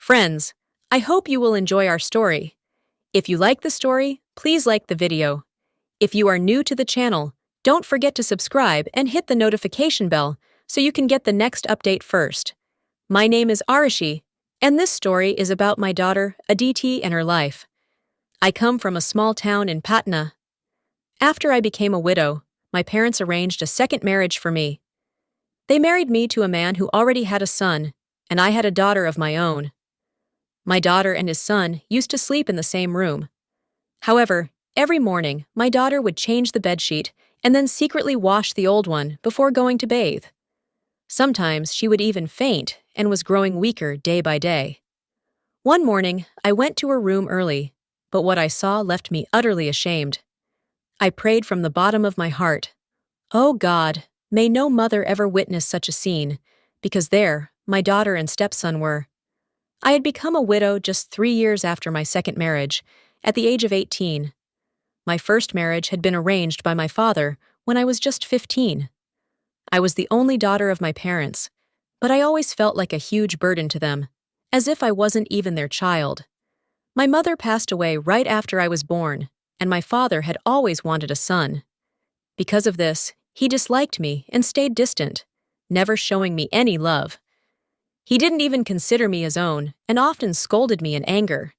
Friends, I hope you will enjoy our story. If you like the story, please like the video. If you are new to the channel, don't forget to subscribe and hit the notification bell so you can get the next update first. My name is Arishi, and this story is about my daughter, Aditi, and her life. I come from a small town in Patna. After I became a widow, my parents arranged a second marriage for me. They married me to a man who already had a son, and I had a daughter of my own. My daughter and his son used to sleep in the same room. However, every morning, my daughter would change the bedsheet and then secretly wash the old one before going to bathe. Sometimes she would even faint and was growing weaker day by day. One morning, I went to her room early, but what I saw left me utterly ashamed. I prayed from the bottom of my heart, "Oh God, may no mother ever witness such a scene," because there, my daughter and stepson were. I had become a widow just 3 years after my second marriage, at the age of 18. My first marriage had been arranged by my father when I was just 15. I was the only daughter of my parents, but I always felt like a huge burden to them, as if I wasn't even their child. My mother passed away right after I was born, and my father had always wanted a son. Because of this, he disliked me and stayed distant, never showing me any love. He didn't even consider me his own and often scolded me in anger.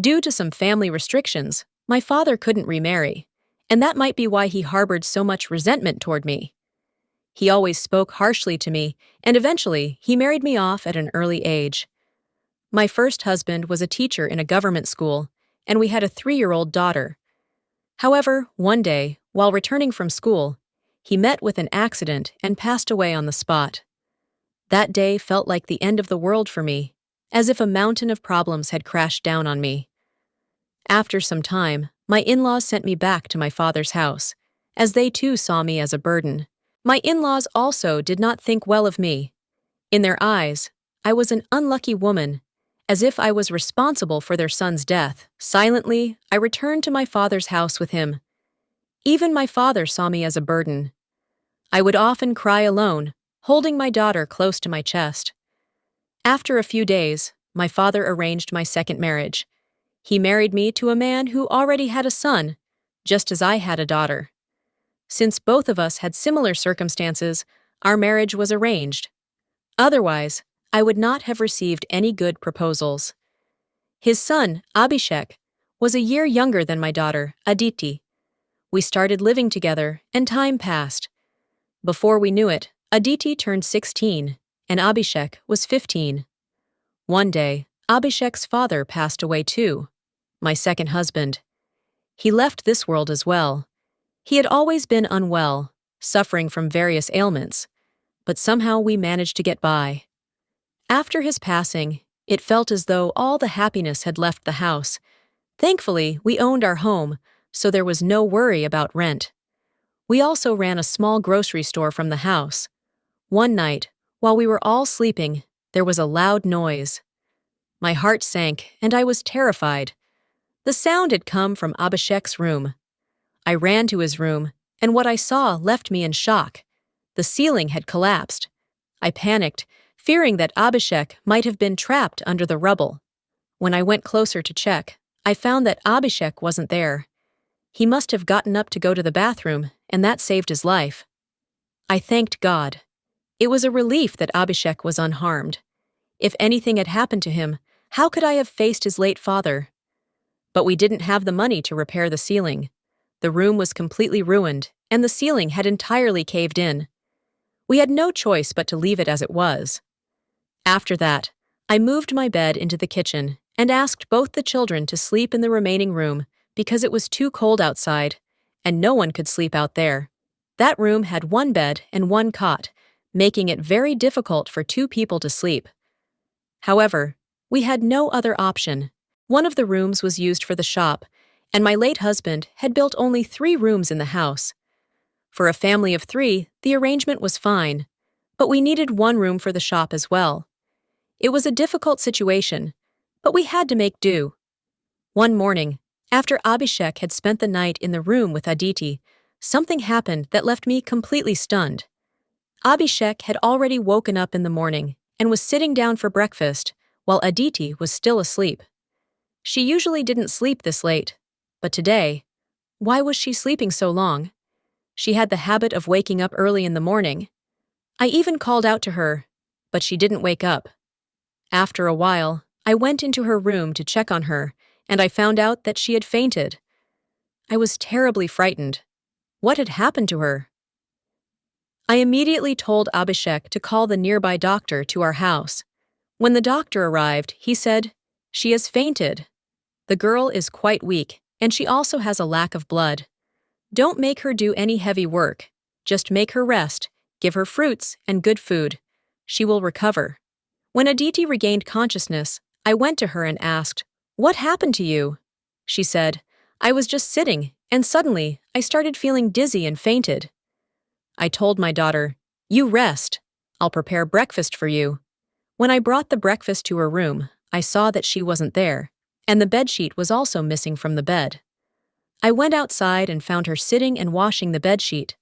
Due to some family restrictions, my father couldn't remarry, and that might be why he harbored so much resentment toward me. He always spoke harshly to me, and eventually he married me off at an early age. My first husband was a teacher in a government school, and we had a 3-year-old daughter. However, one day, while returning from school, he met with an accident and passed away on the spot. That day felt like the end of the world for me, as if a mountain of problems had crashed down on me. After some time, my in-laws sent me back to my father's house, as they too saw me as a burden. My in-laws also did not think well of me. In their eyes, I was an unlucky woman, as if I was responsible for their son's death. Silently, I returned to my father's house with him. Even my father saw me as a burden. I would often cry alone, holding my daughter close to my chest. After a few days, my father arranged my second marriage. He married me to a man who already had a son, just as I had a daughter. Since both of us had similar circumstances, our marriage was arranged. Otherwise, I would not have received any good proposals. His son, Abhishek, was a year younger than my daughter, Aditi. We started living together, and time passed. Before we knew it, Aditi turned 16, and Abhishek was 15. One day, Abhishek's father passed away too, my second husband. He left this world as well. He had always been unwell, suffering from various ailments, but somehow we managed to get by. After his passing, it felt as though all the happiness had left the house. Thankfully, we owned our home, so there was no worry about rent. We also ran a small grocery store from the house. One night, while we were all sleeping, there was a loud noise. My heart sank, and I was terrified. The sound had come from Abhishek's room. I ran to his room, and what I saw left me in shock. The ceiling had collapsed. I panicked, fearing that Abhishek might have been trapped under the rubble. When I went closer to check, I found that Abhishek wasn't there. He must have gotten up to go to the bathroom, and that saved his life. I thanked God. It was a relief that Abhishek was unharmed. If anything had happened to him, how could I have faced his late father? But we didn't have the money to repair the ceiling. The room was completely ruined, and the ceiling had entirely caved in. We had no choice but to leave it as it was. After that, I moved my bed into the kitchen and asked both the children to sleep in the remaining room because it was too cold outside, and no one could sleep out there. That room had one bed and one cot, making it very difficult for 2 people to sleep. However, we had no other option. One of the rooms was used for the shop, and my late husband had built only 3 rooms in the house. For a family of 3, the arrangement was fine, but we needed 1 room for the shop as well. It was a difficult situation, but we had to make do. One morning, after Abhishek had spent the night in the room with Aditi, something happened that left me completely stunned. Abhishek had already woken up in the morning and was sitting down for breakfast while Aditi was still asleep. She usually didn't sleep this late, but today, why was she sleeping so long? She had the habit of waking up early in the morning. I even called out to her, but she didn't wake up. After a while, I went into her room to check on her, and I found out that she had fainted. I was terribly frightened. What had happened to her? I immediately told Abhishek to call the nearby doctor to our house. When the doctor arrived, he said, "She has fainted. The girl is quite weak, and she also has a lack of blood. Don't make her do any heavy work. Just make her rest, give her fruits and good food. She will recover." When Aditi regained consciousness, I went to her and asked, "What happened to you?" She said, "I was just sitting, and suddenly I started feeling dizzy and fainted." I told my daughter, "You rest. I'll prepare breakfast for you." When I brought the breakfast to her room, I saw that she wasn't there, and the bedsheet was also missing from the bed. I went outside and found her sitting and washing the bedsheet.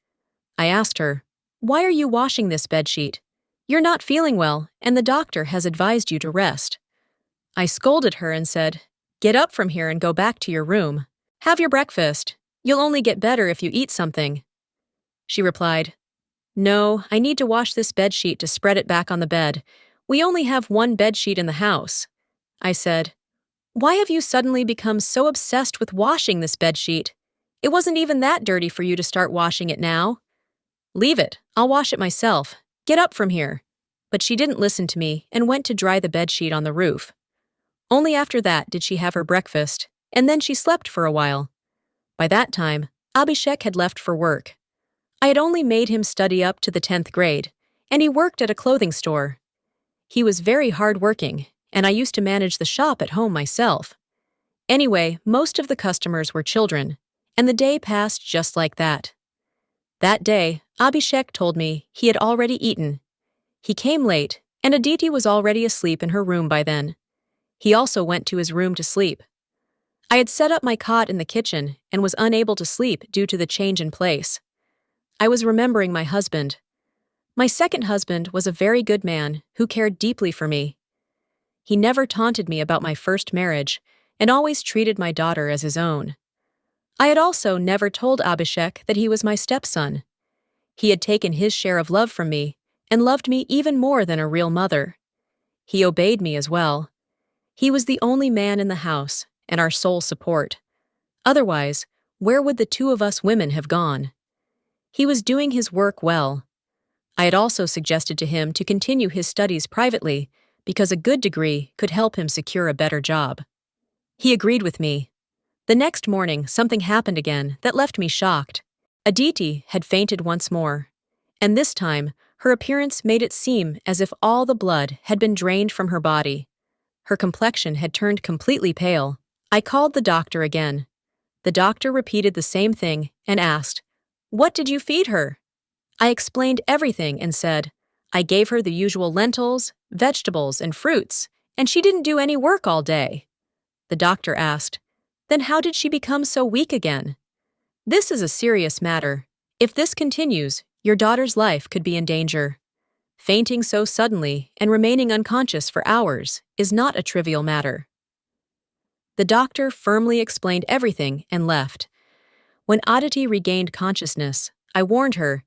I asked her, "Why are you washing this bedsheet? You're not feeling well, and the doctor has advised you to rest." I scolded her and said, "Get up from here and go back to your room. Have your breakfast. You'll only get better if you eat something." She replied, "No, I need to wash this bedsheet to spread it back on the bed. We only have one bedsheet in the house." I said, "Why have you suddenly become so obsessed with washing this bedsheet? It wasn't even that dirty for you to start washing it now." "Leave it, I'll wash it myself. Get up from here." But she didn't listen to me and went to dry the bedsheet on the roof. Only after that did she have her breakfast, and then she slept for a while. By that time, Abhishek had left for work. I had only made him study up to the 10th grade, and he worked at a clothing store. He was very hard-working, and I used to manage the shop at home myself. Anyway, most of the customers were children, and the day passed just like that. That day, Abhishek told me he had already eaten. He came late, and Aditi was already asleep in her room by then. He also went to his room to sleep. I had set up my cot in the kitchen and was unable to sleep due to the change in place. I was remembering my husband. My second husband was a very good man who cared deeply for me. He never taunted me about my first marriage and always treated my daughter as his own. I had also never told Abhishek that he was my stepson. He had taken his share of love from me and loved me even more than a real mother. He obeyed me as well. He was the only man in the house and our sole support. Otherwise, where would the two of us women have gone? He was doing his work well. I had also suggested to him to continue his studies privately because a good degree could help him secure a better job. He agreed with me. The next morning, something happened again that left me shocked. Aditi had fainted once more, and this time, her appearance made it seem as if all the blood had been drained from her body. Her complexion had turned completely pale. I called the doctor again. The doctor repeated the same thing and asked, "What did you feed her?" I explained everything and said, "I gave her the usual lentils, vegetables, and fruits, and she didn't do any work all day." The doctor asked, "Then how did she become so weak again?" "This is a serious matter. If this continues, your daughter's life could be in danger. Fainting so suddenly and remaining unconscious for hours is not a trivial matter." The doctor firmly explained everything and left. When Aditi regained consciousness, I warned her,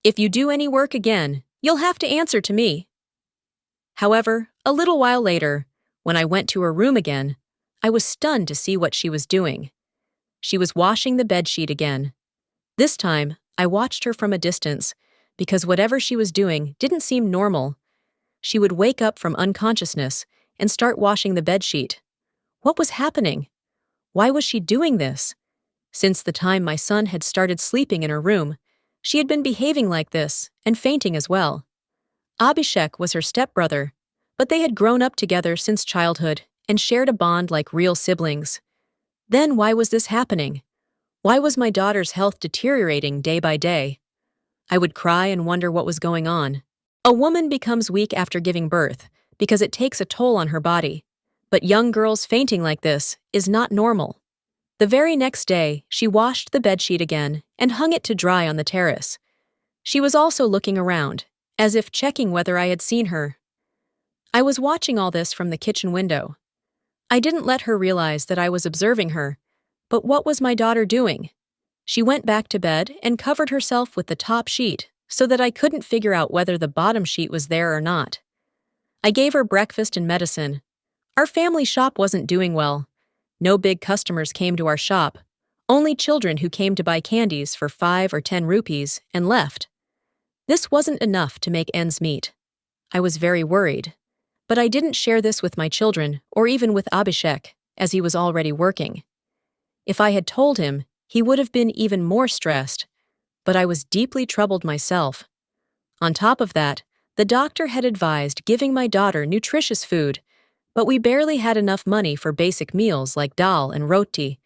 "If you do any work again, you'll have to answer to me." However, a little while later, when I went to her room again, I was stunned to see what she was doing. She was washing the bedsheet again. This time, I watched her from a distance, because whatever she was doing didn't seem normal. She would wake up from unconsciousness and start washing the bedsheet. What was happening? Why was she doing this? Since the time my son had started sleeping in her room, she had been behaving like this and fainting as well. Abhishek was her stepbrother, but they had grown up together since childhood and shared a bond like real siblings. Then why was this happening? Why was my daughter's health deteriorating day by day? I would cry and wonder what was going on. A woman becomes weak after giving birth because it takes a toll on her body, but young girls fainting like this is not normal. The very next day, she washed the bedsheet again and hung it to dry on the terrace. She was also looking around, as if checking whether I had seen her. I was watching all this from the kitchen window. I didn't let her realize that I was observing her. But what was my daughter doing? She went back to bed and covered herself with the top sheet so that I couldn't figure out whether the bottom sheet was there or not. I gave her breakfast and medicine. Our family shop wasn't doing well. No big customers came to our shop, only children who came to buy candies for 5 or 10 rupees and left. This wasn't enough to make ends meet. I was very worried. But I didn't share this with my children or even with Abhishek, as he was already working. If I had told him, he would have been even more stressed, but I was deeply troubled myself. On top of that, the doctor had advised giving my daughter nutritious food, but we barely had enough money for basic meals like dal and roti.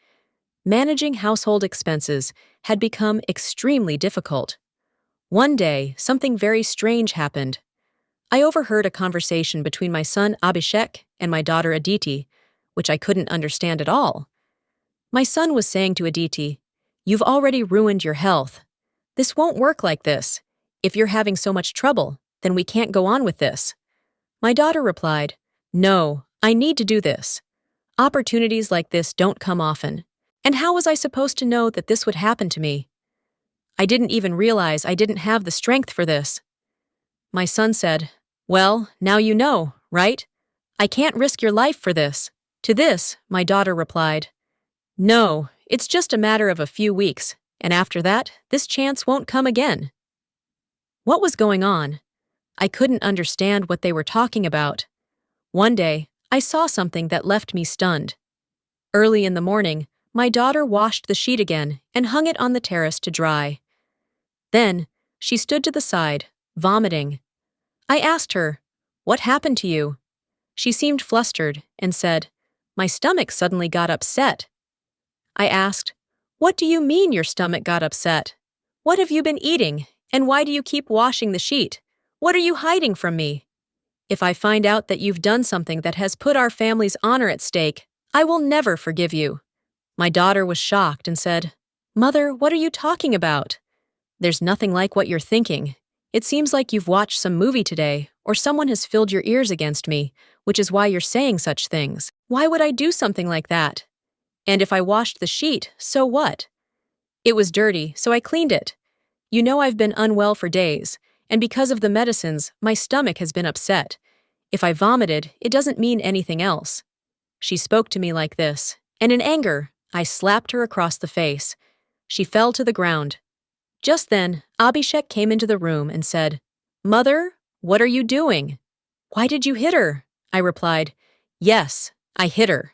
Managing household expenses had become extremely difficult. One day, something very strange happened. I overheard a conversation between my son Abhishek and my daughter Aditi, which I couldn't understand at all. My son was saying to Aditi, "You've already ruined your health. This won't work like this. If you're having so much trouble, then we can't go on with this." My daughter replied, "No, I need to do this. Opportunities like this don't come often. And how was I supposed to know that this would happen to me? I didn't even realize I didn't have the strength for this." My son said, "Well, now you know, right? I can't risk your life for this." To this, my daughter replied, "No, it's just a matter of a few weeks, and after that, this chance won't come again." What was going on? I couldn't understand what they were talking about. One day, I saw something that left me stunned. Early in the morning, my daughter washed the sheet again and hung it on the terrace to dry. Then, she stood to the side, vomiting. I asked her, "What happened to you?" She seemed flustered and said, "My stomach suddenly got upset." I asked, "What do you mean your stomach got upset? What have you been eating, and why do you keep washing the sheet? What are you hiding from me? If I find out that you've done something that has put our family's honor at stake, I will never forgive you." My daughter was shocked and said, "Mother, what are you talking about? There's nothing like what you're thinking. It seems like you've watched some movie today, or someone has filled your ears against me, which is why you're saying such things. Why would I do something like that? And if I washed the sheet, so what? It was dirty, so I cleaned it. You know I've been unwell for days, and because of the medicines, my stomach has been upset. If I vomited, it doesn't mean anything else." She spoke to me like this, and in anger, I slapped her across the face. She fell to the ground. Just then, Abhishek came into the room and said, "Mother, what are you doing?" "Why did you hit her?" I replied, "Yes, I hit her.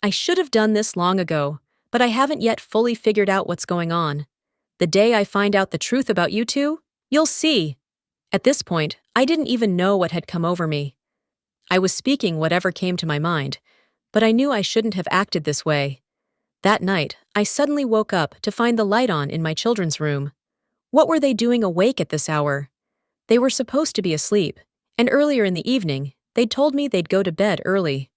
I should have done this long ago, but I haven't yet fully figured out what's going on. The day I find out the truth about you two, you'll see." At this point, I didn't even know what had come over me. I was speaking whatever came to my mind, but I knew I shouldn't have acted this way. That night, I suddenly woke up to find the light on in my children's room. What were they doing awake at this hour? They were supposed to be asleep, and earlier in the evening, they'd told me they'd go to bed early.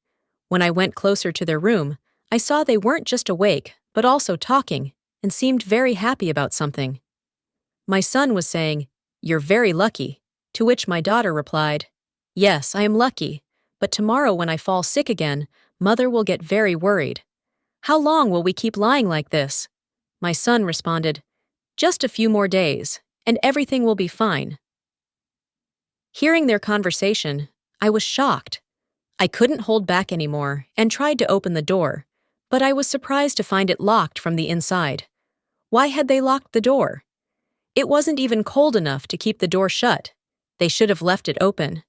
When I went closer to their room, I saw they weren't just awake, but also talking, and seemed very happy about something. My son was saying, "You're very lucky," to which my daughter replied, "Yes, I am lucky, but tomorrow when I fall sick again, Mother will get very worried. How long will we keep lying like this?" My son responded, "Just a few more days, and everything will be fine." Hearing their conversation, I was shocked. I couldn't hold back anymore and tried to open the door, but I was surprised to find it locked from the inside. Why had they locked the door? It wasn't even cold enough to keep the door shut. They should have left it open.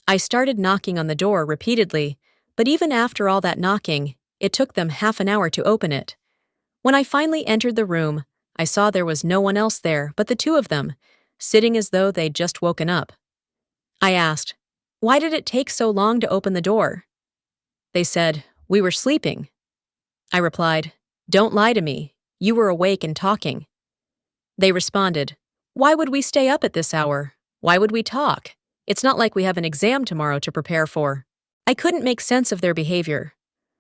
I started knocking on the door repeatedly, but even after all that knocking, it took them half an hour to open it. When I finally entered the room, I saw there was no one else there but the two of them, sitting as though they'd just woken up. I asked, "Why did it take so long to open the door?" They said, "We were sleeping." I replied, "Don't lie to me. You were awake and talking." They responded, "Why would we stay up at this hour? Why would we talk? It's not like we have an exam tomorrow to prepare for." I couldn't make sense of their behavior.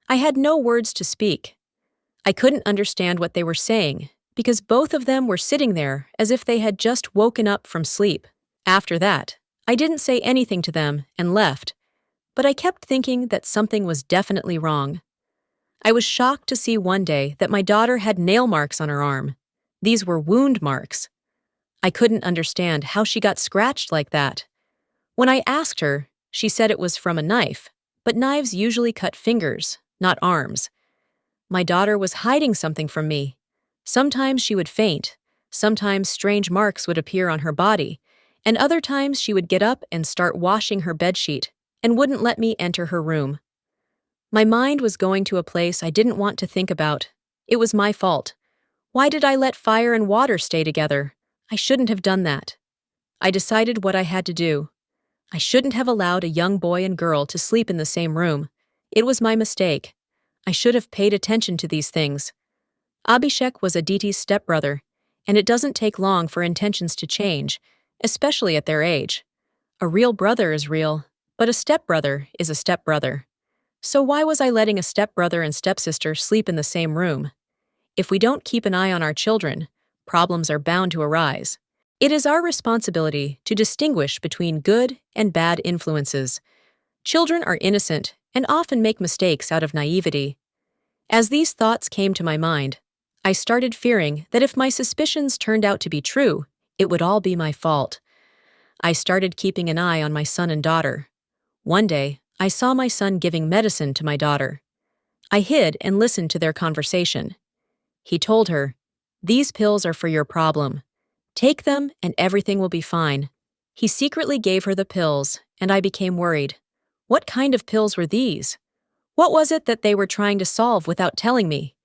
I had no words to speak. I couldn't understand what they were saying, because both of them were sitting there as if they had just woken up from sleep. After that, I didn't say anything to them and left. but I kept thinking that something was definitely wrong. I was shocked to see one day that my daughter had nail marks on her arm. These were wound marks. I couldn't understand how she got scratched like that. When I asked her, she said it was from a knife, but knives usually cut fingers, not arms. My daughter was hiding something from me. Sometimes she would faint, sometimes strange marks would appear on her body, and other times she would get up and start washing her bedsheet and wouldn't let me enter her room. My mind was going to a place I didn't want to think about. It was my fault. Why did I let fire and water stay together? I shouldn't have done that. I decided what I had to do. I shouldn't have allowed a young boy and girl to sleep in the same room. It was my mistake. I should have paid attention to these things. Abhishek was Aditi's stepbrother, and it doesn't take long for intentions to change, especially at their age. A real brother is real, but a stepbrother is a stepbrother. So why was I letting a stepbrother and stepsister sleep in the same room? If we don't keep an eye on our children, problems are bound to arise. It is our responsibility to distinguish between good and bad influences. Children are innocent and often make mistakes out of naivety. As these thoughts came to my mind, I started fearing that if my suspicions turned out to be true, it would all be my fault. I started keeping an eye on my son and daughter. One day, I saw my son giving medicine to my daughter. I hid and listened to their conversation. He told her, "These pills are for your problem. Take them and everything will be fine." He secretly gave her the pills, and I became worried. What kind of pills were these? What was it that they were trying to solve without telling me?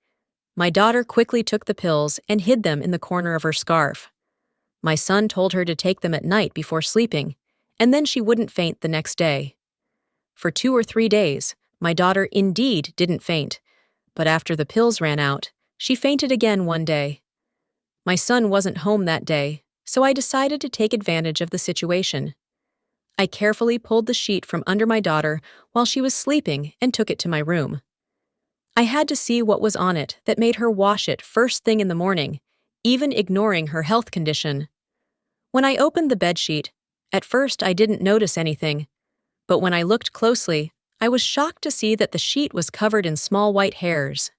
My daughter quickly took the pills and hid them in the corner of her scarf. My son told her to take them at night before sleeping, and then she wouldn't faint the next day. For 2 or 3 days, my daughter indeed didn't faint, but after the pills ran out, she fainted again one day. My son wasn't home that day, so I decided to take advantage of the situation. I carefully pulled the sheet from under my daughter while she was sleeping and took it to my room. I had to see what was on it that made her wash it first thing in the morning, even ignoring her health condition. When I opened the bedsheet, at first I didn't notice anything, but when I looked closely, I was shocked to see that the sheet was covered in small white hairs.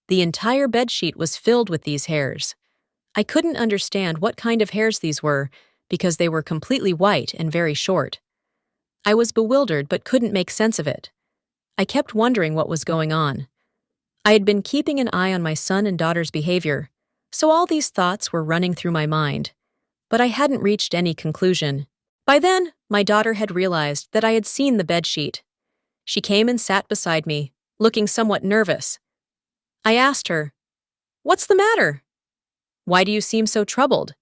The entire bedsheet was filled with these hairs. I couldn't understand what kind of hairs these were because they were completely white and very short. I was bewildered but couldn't make sense of it. I kept wondering what was going on. I had been keeping an eye on my son and daughter's behavior, so all these thoughts were running through my mind, but I hadn't reached any conclusion. By then, my daughter had realized that I had seen the bedsheet. She came and sat beside me, looking somewhat nervous. I asked her, "What's the matter? Why do you seem so troubled?"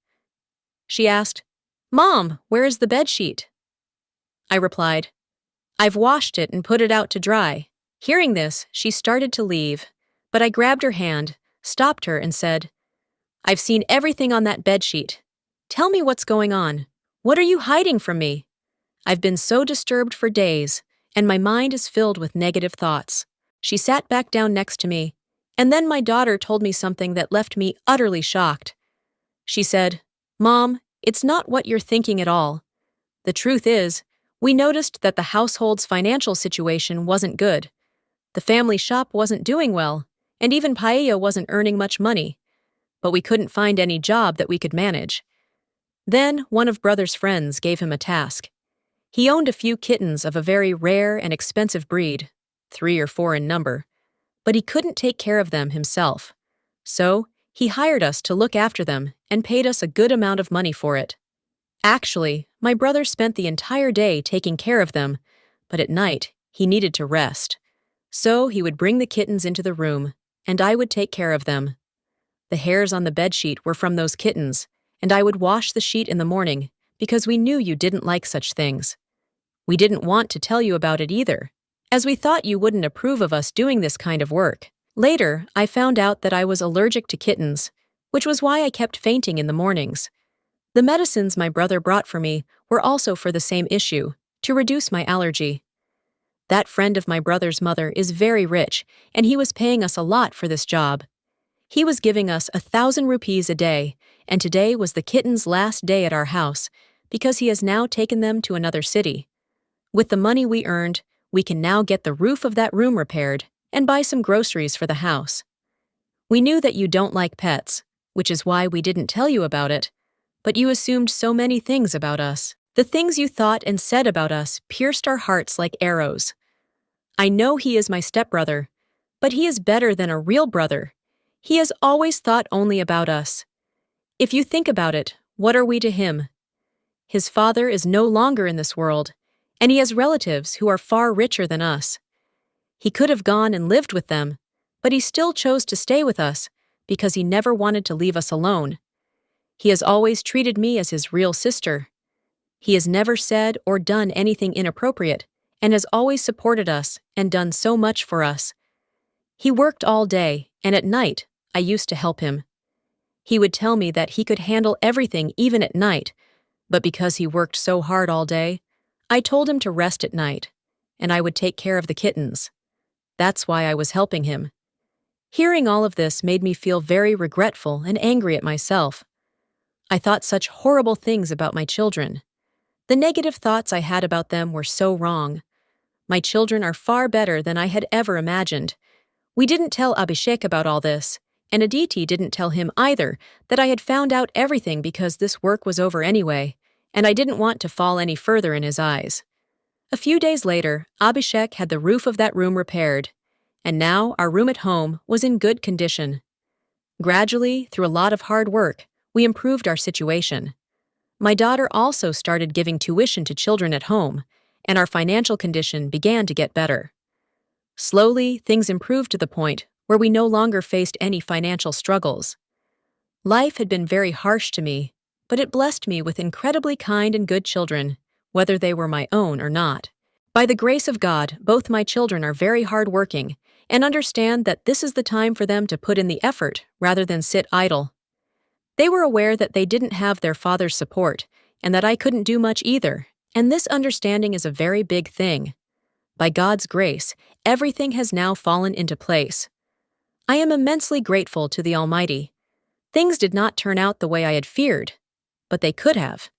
She asked, "Mom, where is the bedsheet?" I replied, "I've washed it and put it out to dry." Hearing this, she started to leave, but I grabbed her hand, stopped her, and said, "I've seen everything on that bedsheet. Tell me what's going on. What are you hiding from me? I've been so disturbed for days, and my mind is filled with negative thoughts." She sat back down next to me, and then my daughter told me something that left me utterly shocked. She said, "Mom, it's not what you're thinking at all. The truth is, we noticed that the household's financial situation wasn't good. The family shop wasn't doing well, and even Paella wasn't earning much money, but we couldn't find any job that we could manage. Then one of Brother's friends gave him a task. He owned a few kittens of a very rare and expensive breed, 3 or 4 in number, but he couldn't take care of them himself. So he hired us to look after them and paid us a good amount of money for it. Actually, my brother spent the entire day taking care of them, but at night he needed to rest. So he would bring the kittens into the room, and I would take care of them. The hairs on the bedsheet were from those kittens, and I would wash the sheet in the morning because we knew you didn't like such things. We didn't want to tell you about it either, as we thought you wouldn't approve of us doing this kind of work. Later, I found out that I was allergic to kittens, which was why I kept fainting in the mornings. The medicines my brother brought for me were also for the same issue, to reduce my allergy. That friend of my brother's mother is very rich, and he was paying us a lot for this job. He was giving us 1,000 rupees a day, and today was the kittens' last day at our house, because he has now taken them to another city. With the money we earned, We can now get the roof of that room repaired and buy some groceries for the house. We knew that you don't like pets, which is why we didn't tell you about it, but you assumed so many things about us. The things you thought and said about us pierced our hearts like arrows. I know he is my stepbrother, but he is better than a real brother. He has always thought only about us. If you think about it, what are we to him? His father is no longer in this world, and he has relatives who are far richer than us. He could have gone and lived with them, but he still chose to stay with us because he never wanted to leave us alone. He has always treated me as his real sister. He has never said or done anything inappropriate and has always supported us and done so much for us. He worked all day, and at night, I used to help him. He would tell me that he could handle everything even at night, but because he worked so hard all day, I told him to rest at night, and I would take care of the kittens. That's why I was helping him. Hearing all of this made me feel very regretful and angry at myself. I thought such horrible things about my children. The negative thoughts I had about them were so wrong. My children are far better than I had ever imagined. We didn't tell Abhishek about all this, and Aditi didn't tell him either that I had found out everything because this work was over anyway, and I didn't want to fall any further in his eyes. A few days later, Abhishek had the roof of that room repaired, and now our room at home was in good condition. Gradually, through a lot of hard work, we improved our situation. My daughter also started giving tuition to children at home, and our financial condition began to get better. Slowly, things improved to the point where we no longer faced any financial struggles. Life had been very harsh to me, but it blessed me with incredibly kind and good children, whether they were my own or not. By the grace of God, both my children are very hardworking and understand that this is the time for them to put in the effort rather than sit idle. They were aware that they didn't have their father's support and that I couldn't do much either, and this understanding is a very big thing. By God's grace, everything has now fallen into place. I am immensely grateful to the Almighty. Things did not turn out the way I had feared, but they could have.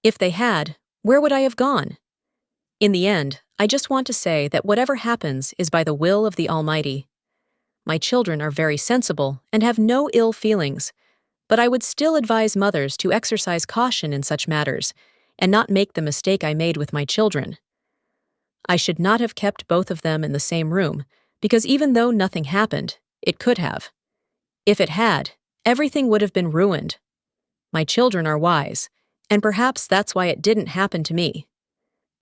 If they had, where would I have gone? In the end, I just want to say that whatever happens is by the will of the Almighty. My children are very sensible and have no ill feelings, but I would still advise mothers to exercise caution in such matters and not make the mistake I made with my children. I should not have kept both of them in the same room, because even though nothing happened, it could have. If it had, everything would have been ruined. My children are wise, and perhaps that's why it didn't happen to me.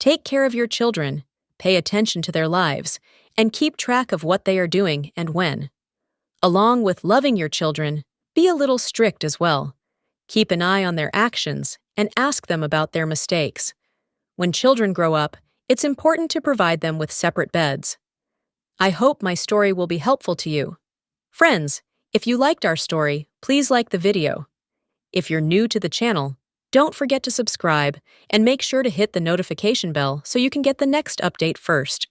Take care of your children, pay attention to their lives, and keep track of what they are doing and when. Along with loving your children, be a little strict as well. Keep an eye on their actions and ask them about their mistakes. When children grow up, it's important to provide them with separate beds. I hope my story will be helpful to you. Friends, if you liked our story, please like the video. If you're new to the channel, don't forget to subscribe and make sure to hit the notification bell so you can get the next update first.